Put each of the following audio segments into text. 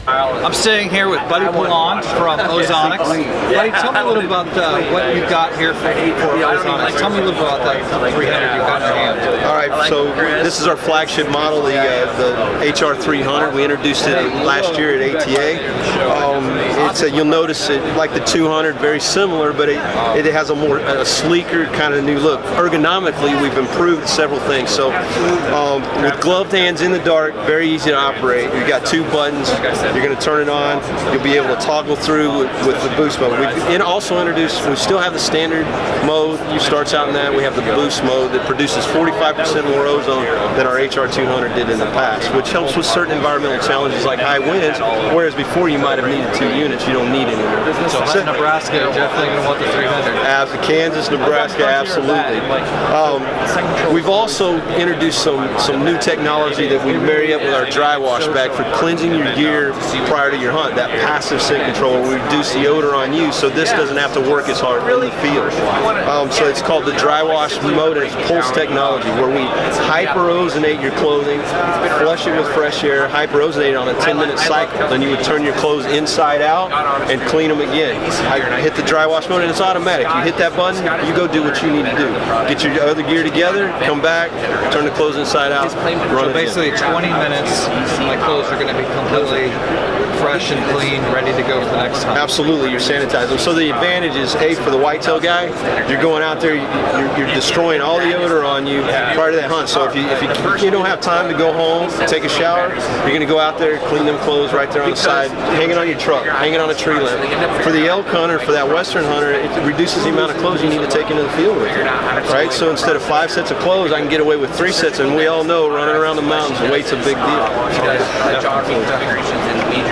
I'm sitting here with Buddy Piland from Ozonics. Buddy, tell me a little about what you've got here for Ozonics. Tell me a little about that 300 you've got in your hand. All right, so this is our flagship model, the HR-300. We introduced it last year at ATA. You'll notice it, like the 200, very similar, but it has a sleeker kind of new look. Ergonomically, we've improved several things. So with gloved hands in the dark, very easy to operate. You've got two buttons. You're going to turn it on. You'll be able to toggle through with the boost mode. We've also introduced, we still have the standard mode. You starts out in that. We have the boost mode that produces 45% more ozone than our HR-200 did in the past, which helps with certain environmental challenges like high winds, whereas before you might have needed 2 units. You don't need anymore. So Nebraska, definitely going to want the 300. Kansas, Nebraska, absolutely. We've also introduced some new technology that we marry up with our dry wash bag for cleansing your gear prior to your hunt. That passive scent control will reduce the odor on you, so this doesn't have to work as hard in the field. So it's called the dry wash mode, and it's pulse technology, where we hyper-ozonate your clothing, flush it with fresh air, hyper-ozonate it on a 10-minute cycle. Then you would turn your clothes inside out and clean them again. Hit the dry wash mode, and it's automatic. You hit that button, you go do what you need to do. Get your other gear together, come back, turn the clothes inside out, run it. So basically 20 minutes, my clothes are going to be completely fresh and clean, ready to go for the next time. Absolutely, you're sanitizing. So the advantage is, A, for the whitetail guy, you're going out there, you're destroying all the odor on you prior to that hunt. So if you don't have time to go home, take a shower, you're going to go out there, clean them clothes right there on the side, hang it on your truck, hang it on a tree limb. For the elk hunter, for that western hunter, it reduces the amount of clothes you need to take into the field with you, right? So instead of 5 sets of clothes, I can get away with 3 sets, and we all know running around the mountains, weight's a big deal.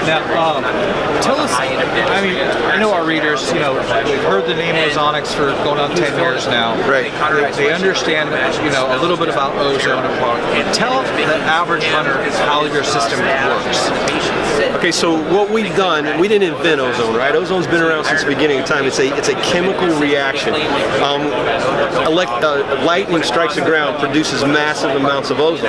Now, tell us, I mean, I know our readers, we've heard the name Ozonics for going on 10 years now. Right. They understand, a little bit about ozone. Tell the average hunter how your system works. Okay, so what we've done, we didn't invent ozone, right? Ozone's been around since the beginning of time. It's a chemical reaction. Lightning strikes the ground, produces massive amounts of ozone.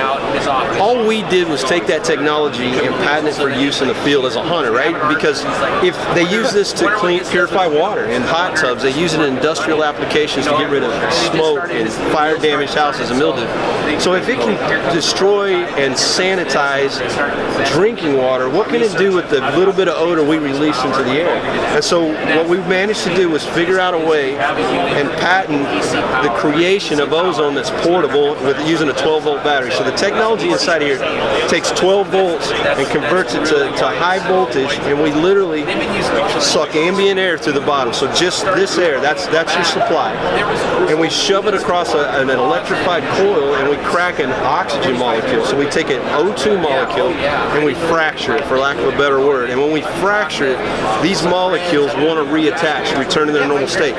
All we did was take that technology and patent it for use in the field as a hunter, right? Because if they use this to purify water in hot tubs, they use it in industrial applications to get rid of smoke and fire-damaged houses and mildew. So if it can destroy and sanitize drinking water, what can it do with the little bit of odor we release into the air? And so what we managed to do was figure out a way and patent the creation of ozone that's portable with using a 12-volt battery. So the technology inside here takes 12 volts and converts it to high voltage, and we literally suck ambient air through the bottom. So just this air, that's your supply. And we shove it across an electrified coil, and we crack an oxygen molecule. So we take an O2 molecule and we fracture it, for lack of a better word. And when we fracture it, these molecules want to reattach, return to their normal state.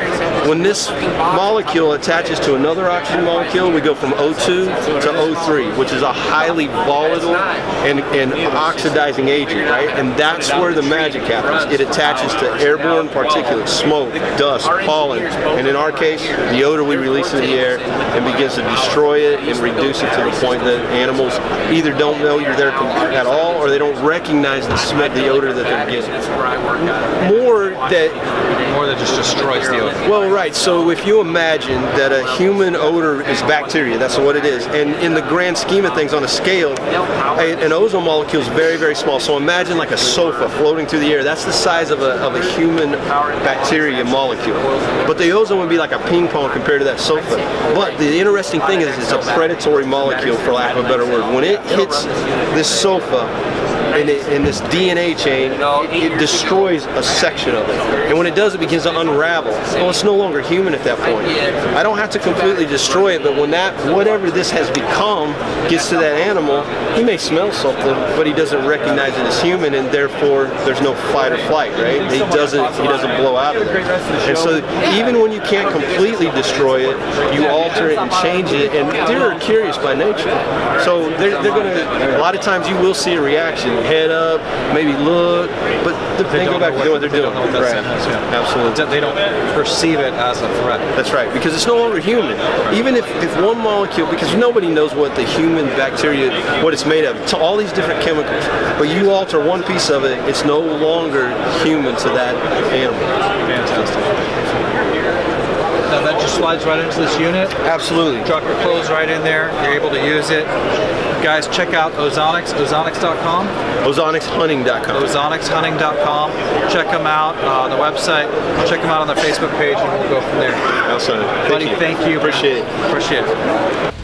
When this molecule attaches to another oxygen molecule, we go from O2 to O3, which is a highly volatile and oxidizing agent, right? And that's where the magic happens. It attaches to airborne particulates, smoke, dust, pollen, and in our case, the odor we release in the air, and begins to destroy it and reduce it to the point that animals either don't know you're there at all, or they don't recognize the odor that they're getting. More that just destroys the odor. Well, right. So if you imagine that a human odor is bacteria, that's what it is. And in the grand scheme of things, on a scale, an ozone molecule is very, very small. So imagine like a sofa floating through the air. That's the size of a human bacteria molecule. But the ozone would be like a ping pong compared to that sofa. But the interesting thing is it's a predatory molecule, for lack of a better word. When it hits this sofa, in this DNA chain, it destroys a section of it. And when it does, it begins to unravel. Well, it's no longer human at that point. I don't have to completely destroy it, but when whatever this has become gets to that animal, he may smell something, but he doesn't recognize it as human, and therefore there's no fight or flight, right? He doesn't blow out of it. And so even when you can't completely destroy it, you alter it and change it, and they're curious by nature. So they're going to, a lot of times you will see a reaction. head up, maybe look, but they go back to doing what they're doing. Right. Absolutely. They don't perceive it as a threat. That's right, because it's no longer human. Even if one molecule, because nobody knows what the human bacteria, what it's made of. It's all these different chemicals. But you alter one piece of it, it's no longer human to that animal. Fantastic. Now that just slides right into this unit. Absolutely. Drop your clothes right in there. You're able to use it. Guys, check out Ozonics, ozonics.com. OzonicsHunting.com. OzonicsHunting.com. Check them out on the website. Check them out on their Facebook page, and we'll go from there. Awesome. Buddy, thank you. Appreciate it. Appreciate it.